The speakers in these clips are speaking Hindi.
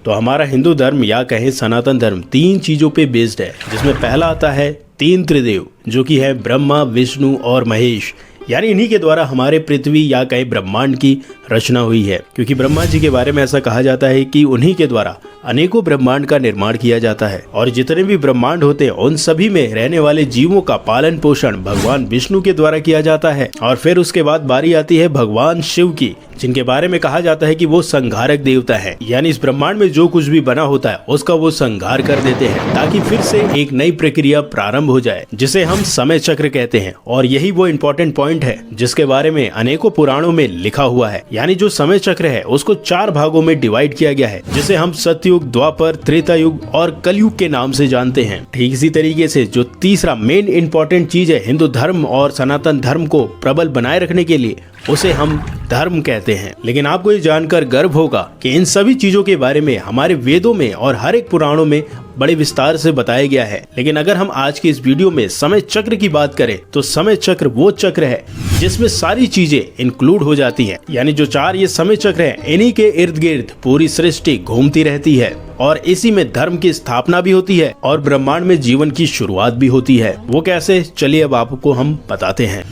तो हमारा हिंदू धर्म या कहें सनातन धर्म 3 चीजों पे बेस्ड है, जिसमें पहला आता है 3 त्रिदेव, जो कि है ब्रह्मा, विष्णु और महेश। यानी इन्हीं के द्वारा हमारे पृथ्वी या कहें ब्रह्मांड की रचना हुई है, क्योंकि ब्रह्मा जी के बारे में ऐसा कहा जाता है कि उन्हीं के द्वारा अनेकों ब्रह्मांड का निर्माण किया जाता है और जितने भी ब्रह्मांड होते हैं उन सभी में रहने वाले जीवों का पालन पोषण भगवान विष्णु के द्वारा किया जाता है। और फिर उसके बाद बारी आती है भगवान शिव की, जिनके बारे में कहा जाता है कि वो संहारक देवता है, यानी इस ब्रह्मांड में जो कुछ भी बना होता है उसका वो संहार कर देते हैं ताकि फिर से एक नई प्रक्रिया प्रारंभ हो जाए, जिसे हम समय चक्र कहते हैं। और यही वो इम्पोर्टेंट पॉइंट है जिसके बारे में अनेकों पुराणों में लिखा हुआ है। यानी जो समय चक्र है उसको 4 भागों में डिवाइड किया गया है, जिसे हम सतयुग, द्वापर, त्रेता युग और कलयुग के नाम से जानते हैं। ठीक इसी तरीके से जो तीसरा मेन इंपॉर्टेंट चीज है हिंदू धर्म और सनातन धर्म को प्रबल बनाए रखने के लिए, उसे हम धर्म कहते हैं। लेकिन आपको ये जानकर गर्व होगा कि इन सभी चीजों के बारे में हमारे वेदों में और हर एक पुराणों में बड़े विस्तार से बताया गया है। लेकिन अगर हम आज की इस वीडियो में समय चक्र की बात करें तो समय चक्र वो चक्र है जिसमें सारी चीजें इंक्लूड हो जाती हैं। यानी जो 4 ये समय चक्र है, इन्हीं के इर्द गिर्द पूरी सृष्टि घूमती रहती है और इसी में धर्म की स्थापना भी होती है और ब्रह्मांड में जीवन की शुरुआत भी होती है। वो कैसे, चलिए अब आपको हम बताते हैं।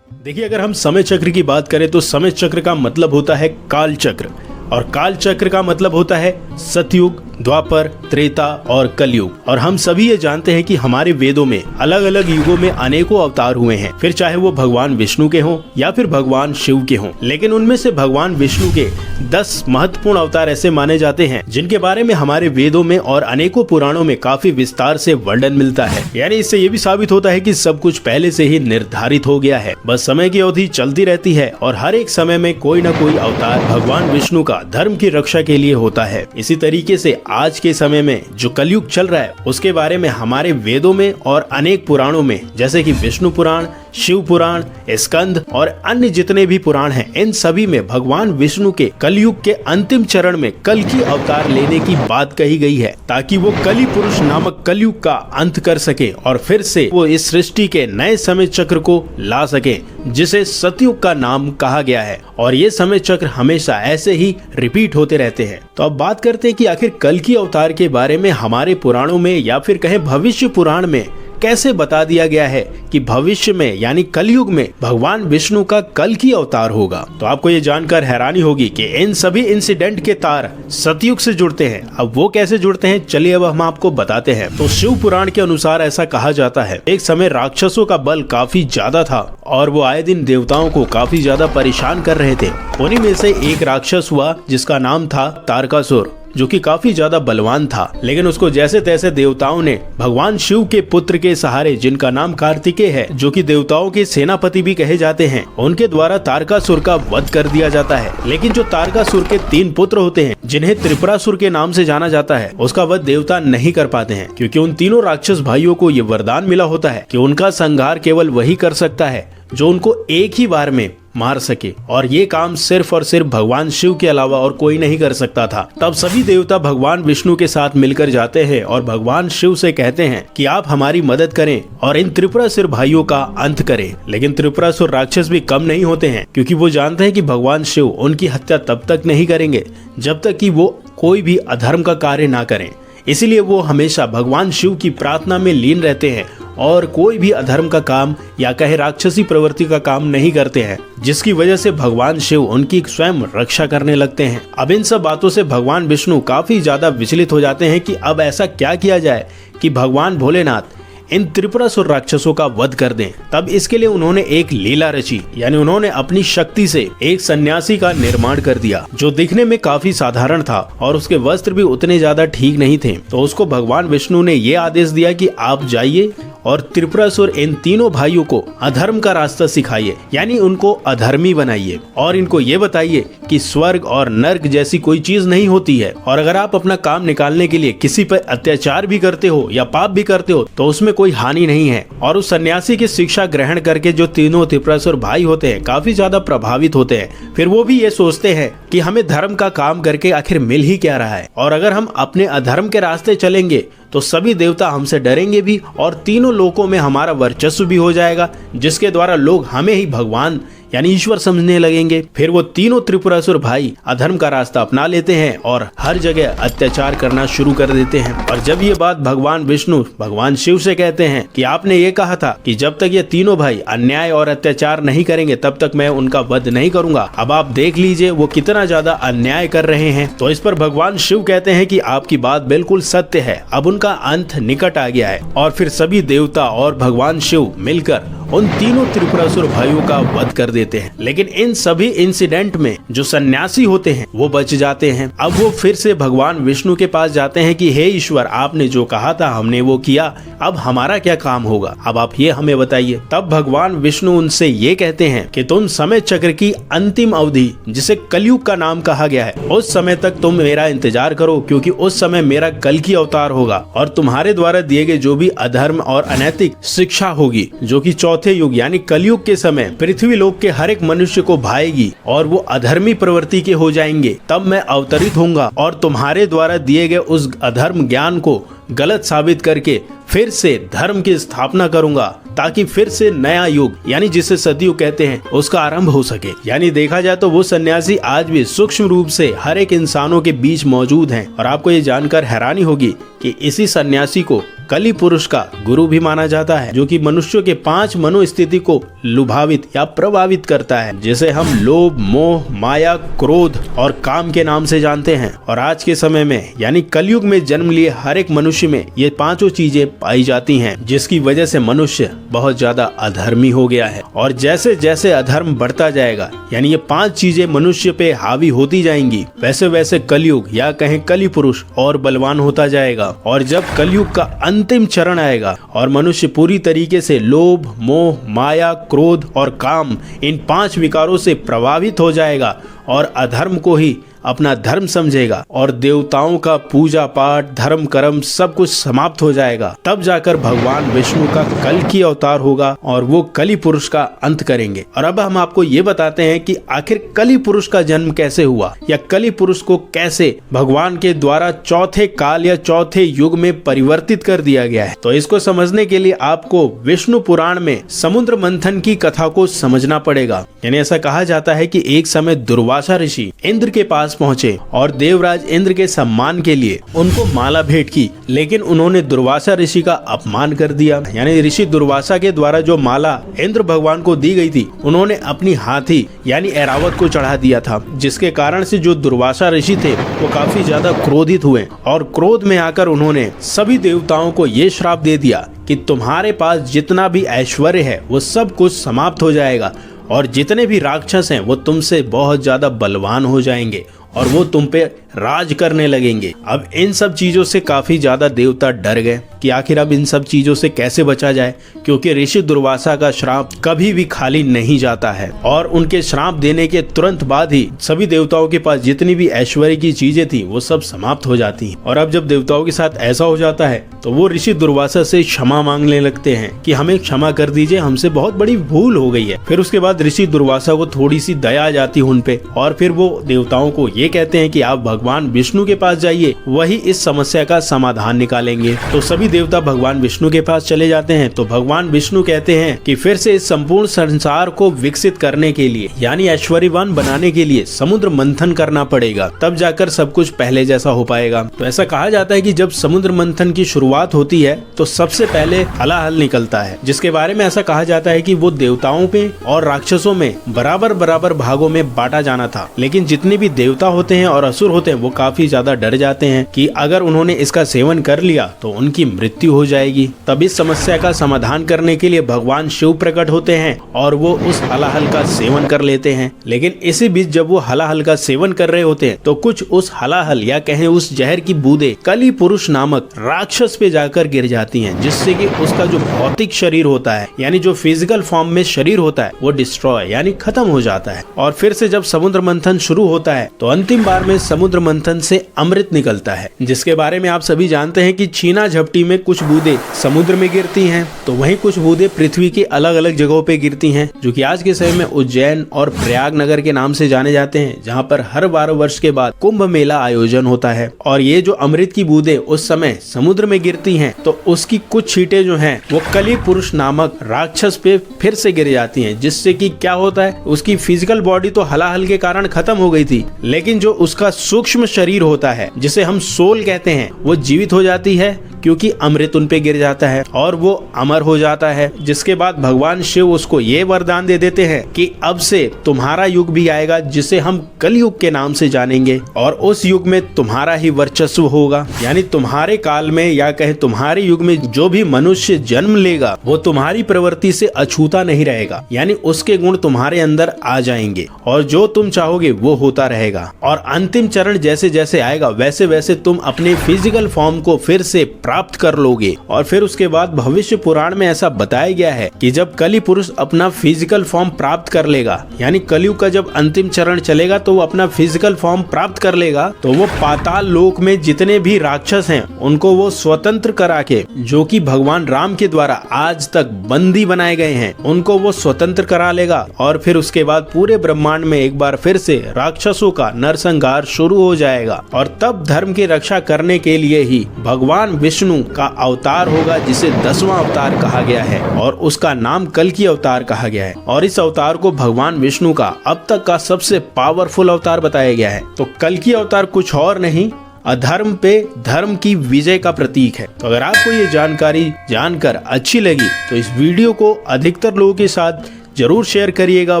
देखिए, अगर हम समय चक्र की बात करें तो समय चक्र का मतलब होता है काल चक्र, और काल चक्र का मतलब होता है सतयुग, द्वापर, त्रेता और कलयुग। और हम सभी ये जानते हैं कि हमारे वेदों में अलग अलग युगों में अनेकों अवतार हुए हैं, फिर चाहे वो भगवान विष्णु के हों या फिर भगवान शिव के हों। लेकिन उनमें से भगवान विष्णु के 10 महत्वपूर्ण अवतार ऐसे माने जाते हैं जिनके बारे में हमारे वेदों में और अनेकों पुराणों में काफी विस्तार से वर्णन मिलता है। यानी इससे ये भी साबित होता है कि सब कुछ पहले से ही निर्धारित हो गया है, बस समय की अवधि चलती रहती है और हर एक समय में कोई न कोई अवतार भगवान विष्णु का धर्म की रक्षा के लिए होता है। इसी तरीके से आज के समय में जो कलयुग चल रहा है उसके बारे में हमारे वेदों में और अनेक पुराणों में, जैसे कि विष्णु पुराण, शिव पुराण, स्कंद और अन्य जितने भी पुराण हैं, इन सभी में भगवान विष्णु के कलयुग के अंतिम चरण में कल की अवतार लेने की बात कही गई है, ताकि वो कली पुरुष नामक कलयुग का अंत कर सके और फिर से वो इस सृष्टि के नए समय चक्र को ला सके, जिसे सतयुग का नाम कहा गया है। और ये समय चक्र हमेशा ऐसे ही रिपीट होते रहते हैं। तो अब बात करते हैं कि आखिर कल की अवतार के बारे में हमारे पुराणों में या फिर कहें भविष्य पुराण में कैसे बता दिया गया है कि भविष्य में यानी कलयुग में भगवान विष्णु का कल की अवतार होगा। तो आपको ये जानकर हैरानी होगी कि इन सभी इंसिडेंट के तार सतयुग से जुड़ते हैं। अब वो कैसे जुड़ते हैं, चलिए अब हम आपको बताते हैं। तो शिव पुराण के अनुसार ऐसा कहा जाता है, एक समय राक्षसों का बल काफी ज्यादा था और वो आए दिन देवताओं को काफी ज्यादा परेशान कर रहे थे। उन्हीं में से एक राक्षस हुआ जिसका नाम था तारकासुर, जो कि काफी ज्यादा बलवान था। लेकिन उसको जैसे तैसे देवताओं ने भगवान शिव के पुत्र के सहारे, जिनका नाम कार्तिकेय है, जो कि देवताओं के सेनापति भी कहे जाते हैं, उनके द्वारा तारकासुर का वध कर दिया जाता है। लेकिन जो तारकासुर के 3 पुत्र होते हैं, जिन्हें त्रिपुरासुर के नाम से जाना जाता है, उसका वध देवता नहीं कर पाते हैं, क्योंकि उन तीनों राक्षस भाइयों को ये वरदान मिला होता है कि उनका संहार केवल वही कर सकता है जो उनको एक ही बार में मार सके, और ये काम सिर्फ और सिर्फ भगवान शिव के अलावा और कोई नहीं कर सकता था। तब सभी देवता भगवान विष्णु के साथ मिलकर जाते हैं और भगवान शिव से कहते हैं कि आप हमारी मदद करें और इन त्रिपुरासुर भाइयों का अंत करें। लेकिन त्रिपुरासुर राक्षस भी कम नहीं होते हैं, क्योंकि वो जानते हैं कि भगवान शिव उनकी हत्या तब तक नहीं करेंगे जब तक कि वो कोई भी अधर्म का कार्य ना करें। इसीलिए वो हमेशा भगवान शिव की प्रार्थना में लीन रहते हैं और कोई भी अधर्म का काम या कहे राक्षसी प्रवृत्ति का काम नहीं करते हैं, जिसकी वजह से भगवान शिव उनकी स्वयं रक्षा करने लगते हैं। अब इन सब बातों से भगवान विष्णु काफी ज्यादा विचलित हो जाते हैं कि अब ऐसा क्या किया जाए कि भगवान भोलेनाथ इन त्रिपुरासुर राक्षसों का वध कर दें। तब इसके लिए उन्होंने एक लीला रची, यानी उन्होंने अपनी शक्ति से एक सन्यासी का निर्माण कर दिया, जो दिखने में काफी साधारण था और उसके वस्त्र भी उतने ज्यादा ठीक नहीं थे। तो उसको भगवान विष्णु ने ये आदेश दिया कि आप जाइए और त्रिपुरासुर इन तीनों भाइयों को अधर्म का रास्ता सिखाइए, यानी उनको अधर्मी बनाइए और इनको ये बताइए कि स्वर्ग और नर्क जैसी कोई चीज नहीं होती है, और अगर आप अपना काम निकालने के लिए किसी पर अत्याचार भी करते हो या पाप भी करते हो तो उसमें कोई हानि नहीं है। और उस सन्यासी की शिक्षा ग्रहण करके जो तीनों त्रिपुरासुर भाई होते हैं काफी ज्यादा प्रभावित होते हैं। फिर वो भी ये सोचते हैं कि हमें धर्म का काम करके आखिर मिल ही क्या रहा है, और अगर हम अपने अधर्म के रास्ते चलेंगे तो सभी देवता हमसे डरेंगे भी और तीनों लोकों में हमारा वर्चस्व भी हो जाएगा, जिसके द्वारा लोग हमें ही भगवान यानी ईश्वर समझने लगेंगे। फिर वो तीनों त्रिपुरासुर भाई अधर्म का रास्ता अपना लेते हैं और हर जगह अत्याचार करना शुरू कर देते हैं। और जब ये बात भगवान विष्णु भगवान शिव से कहते हैं कि आपने ये कहा था कि जब तक ये तीनों भाई अन्याय और अत्याचार नहीं करेंगे तब तक मैं उनका वध नहीं करूंगा, अब आप देख लीजिए वो कितना ज्यादा अन्याय कर रहे हैं। तो इस पर भगवान शिव कहते हैं कि आपकी बात बिल्कुल सत्य है, अब उनका अंत निकट आ गया है। और फिर सभी देवता और भगवान शिव मिलकर उन तीनों त्रिपुरासुर भाइयों का वध कर देते हैं। लेकिन इन सभी इंसिडेंट में जो सन्यासी होते हैं वो बच जाते हैं। अब वो फिर से भगवान विष्णु के पास जाते हैं कि हे ईश्वर, आपने जो कहा था हमने वो किया, अब हमारा क्या काम होगा, अब आप ये हमें बताइए। तब भगवान विष्णु उनसे ये कहते हैं कि तुम समय चक्र की अंतिम अवधि, जिसे कलयुग का नाम कहा गया है, उस समय तक तुम मेरा इंतजार करो, क्योंकि उस समय मेरा कल की अवतार होगा और तुम्हारे द्वारा दिए गए जो भी अधर्म और अनैतिक शिक्षा होगी, जो कि चौथे युग यानी कलयुग के समय पृथ्वी लोक के हर एक मनुष्य को भाएगी और वो अधर्मी प्रवृत्ति के हो जाएंगे, तब मैं अवतरित होऊंगा और तुम्हारे द्वारा दिए गए उस अधर्म ज्ञान को गलत साबित करके फिर से धर्म की स्थापना करूंगा, ताकि फिर से नया युग यानी जिसे सतयुग कहते हैं उसका आरंभ हो सके। यानी देखा जाए तो वो सन्यासी आज भी सूक्ष्म रूप से हर एक इंसानों के बीच मौजूद हैं। और आपको ये जानकर हैरानी होगी कि इसी सन्यासी को कली पुरुष का गुरु भी माना जाता है, जो कि मनुष्यों के 5 मनोस्थिति को लुभावित या प्रभावित करता है, जिसे हम लोभ, मोह, माया, क्रोध और काम के नाम से जानते हैं। और आज के समय में यानी कलयुग में जन्म लिए हर एक मनुष्य में ये 5 चीजें पाई जाती हैं, जिसकी वजह से मनुष्य बहुत ज्यादा अधर्मी हो गया है। और जैसे जैसे अधर्म बढ़ता जाएगा यानी ये 5 चीजें मनुष्य पे हावी होती जाएंगी, वैसे वैसे कलयुग या कहें कली पुरुष और बलवान होता जाएगा। और जब कलयुग का अंतिम चरण आएगा और मनुष्य पूरी तरीके से लोभ, मोह, माया, क्रोध और काम इन 5 विकारों से प्रभावित हो जाएगा और अधर्म को ही अपना धर्म समझेगा और देवताओं का पूजा पाठ, धर्म कर्म सब कुछ समाप्त हो जाएगा, तब जाकर भगवान विष्णु का कल की अवतार होगा और वो कली पुरुष का अंत करेंगे। और अब हम आपको ये बताते हैं कि आखिर कली पुरुष का जन्म कैसे हुआ या कली पुरुष को कैसे भगवान के द्वारा चौथे काल या चौथे युग में परिवर्तित कर दिया गया है। तो इसको समझने के लिए आपको विष्णु पुराण में समुद्र मंथन की कथा को समझना पड़ेगा। यानी ऐसा कहा जाता है कि एक समय दुर्वासा ऋषि इंद्र के पास पहुंचे और देवराज इंद्र के सम्मान के लिए उनको माला भेंट की, लेकिन उन्होंने दुर्वासा ऋषि का अपमान कर दिया। यानी ऋषि दुर्वासा के द्वारा जो माला इंद्र भगवान को दी गई थी, उन्होंने अपनी हाथी यानी ऐरावत को चढ़ा दिया था, जिसके कारण से जो दुर्वासा ऋषि थे वो काफी ज्यादा क्रोधित हुए और क्रोध में आकर उन्होंने सभी देवताओं को ये श्राप दे दिया कि तुम्हारे पास जितना भी ऐश्वर्य है वो सब कुछ समाप्त हो जाएगा और जितने भी राक्षस हैं वो तुमसे बहुत ज्यादा बलवान हो जाएंगे और वो तुम पे राज करने लगेंगे। अब इन सब चीजों से काफी ज्यादा देवता डर गए कि आखिर अब इन सब चीजों से कैसे बचा जाए, क्योंकि ऋषि दुर्वासा का श्राप कभी भी खाली नहीं जाता है और उनके श्राप देने के तुरंत बाद ही सभी देवताओं के पास जितनी भी ऐश्वर्य की चीजें थी वो सब समाप्त हो जाती हैं। और अब जब देवताओं के साथ ऐसा हो जाता है तो वो ऋषि दुर्वासा से क्षमा मांगने लगते हैं कि हमें क्षमा कर दीजिए, हमसे बहुत बड़ी भूल हो गई है। फिर उसके बाद ऋषि दुर्वासा को थोड़ी सी दया आ जाती है उन पे और फिर वो देवताओं को ये कहते हैं कि आप भगवान विष्णु के पास जाइए, वही इस समस्या का समाधान निकालेंगे। तो सभी देवता भगवान विष्णु के पास चले जाते हैं। तो भगवान विष्णु कहते हैं कि फिर से इस संपूर्ण संसार को विकसित करने के लिए यानी ऐश्वर्यवान बनाने के लिए समुद्र मंथन करना पड़ेगा, तब जाकर सब कुछ पहले जैसा हो पाएगा। तो ऐसा कहा जाता है कि जब समुद्र मंथन की शुरुआत होती है तो सबसे पहले हलाहल निकलता है, जिसके बारे में ऐसा कहा जाता है कि वो देवताओं पे और राक्षसों में बराबर बराबर भागों में बांटा जाना था। लेकिन जितने भी देवता होते हैं और असुर होते हैं वो काफी ज्यादा डर जाते हैं कि अगर उन्होंने इसका सेवन कर लिया तो उनकी मृत्यु हो जाएगी। तब इस समस्या का समाधान करने के लिए भगवान शिव प्रकट होते हैं और वो उस हलाहल का सेवन कर लेते हैं। लेकिन इसी बीच जब वो हलाहल का सेवन कर रहे होते हैं तो कुछ उस हलाहल या कहें उस जहर की बूंदें कली पुरुष नामक राक्षस पे जाकर गिर जाती हैं, जिससे कि उसका जो भौतिक शरीर होता है यानी जो फिजिकल फॉर्म में शरीर होता है वो डिस्ट्रॉय यानी खत्म हो जाता है। और फिर से जब समुद्र मंथन शुरू होता है तो अंतिम बार में समुद्र मंथन से अमृत निकलता है, जिसके बारे में आप सभी जानते हैं कि छीना झपटी में कुछ बूंदें समुद्र में गिरती हैं, तो वहीं कुछ बूंदें पृथ्वी की अलग अलग जगहों पे गिरती हैं, जो कि आज के समय में उज्जैन और प्रयागनगर के नाम से जाने जाते हैं, जहाँ पर हर 12 वर्ष के बाद कुंभ मेला आयोजन होता है। और ये जो अमृत की बूंदें उस समय समुद्र में गिरती हैं, तो उसकी कुछ छींटे जो हैं वो कली पुरुष नामक राक्षस पे फिर से गिर जाती हैं, जिससे कि क्या होता है, उसकी फिजिकल बॉडी तो हलाहल के कारण खत्म हो गई थी, लेकिन जो उसका सूक्ष्म शरीर होता है, जिसे हम सोल कहते हैं, वो जीवित हो जाती है, क्योंकि अमृत उन पे गिर जाता है और वो अमर हो जाता है। जिसके बाद भगवान शिव उसको ये वरदान दे देते हैं कि अब से तुम्हारा युग भी आएगा, जिसे हम कलयुग के नाम से जानेंगे, और उस युग में तुम्हारा ही वर्चस्व होगा। यानी तुम्हारे काल में या कहे तुम्हारे युग में जो भी मनुष्य जन्म लेगा, वो तुम्हारी प्रवृत्ति से अछूता नहीं रहेगा, यानी उसके गुण तुम्हारे अंदर आ जाएंगे और जो तुम चाहोगे वो होता रहेगा। और अंतिम चरण जैसे जैसे आएगा, वैसे वैसे तुम अपने फिजिकल फॉर्म को फिर से प्राप्त कर लोगे। और फिर उसके बाद भविष्य पुराण में ऐसा बताया गया है कि जब कली पुरुष अपना फिजिकल फॉर्म प्राप्त कर लेगा, यानी कलयुग का जब अंतिम चरण चलेगा, तो वो अपना फिजिकल फॉर्म प्राप्त कर लेगा, तो वो पाताल लोक में जितने भी राक्षस हैं उनको वो स्वतंत्र करा के, जो कि भगवान राम के द्वारा आज तक बंदी बनाए गए हैं, उनको वो स्वतंत्र करा लेगा। और फिर उसके बाद पूरे ब्रह्मांड में एक बार फिर से राक्षसों का नरसंहार शुरू हो जाएगा। और तब धर्म की रक्षा करने के लिए ही भगवान विष्णु का अवतार होगा, जिसे 10वां अवतार कहा गया है और उसका नाम कल्कि अवतार कहा गया है। और इस अवतार को भगवान विष्णु का अब तक का सबसे पावरफुल अवतार बताया गया है। तो कल्कि अवतार कुछ और नहीं, अधर्म पे धर्म की विजय का प्रतीक है। तो अगर आपको ये जानकारी जानकर अच्छी लगी तो इस वीडियो को अधिकतर लोगों के साथ जरूर शेयर करिएगा।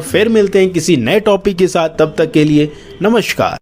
फिर मिलते हैं किसी नए टॉपिक के साथ, तब तक के लिए नमस्कार।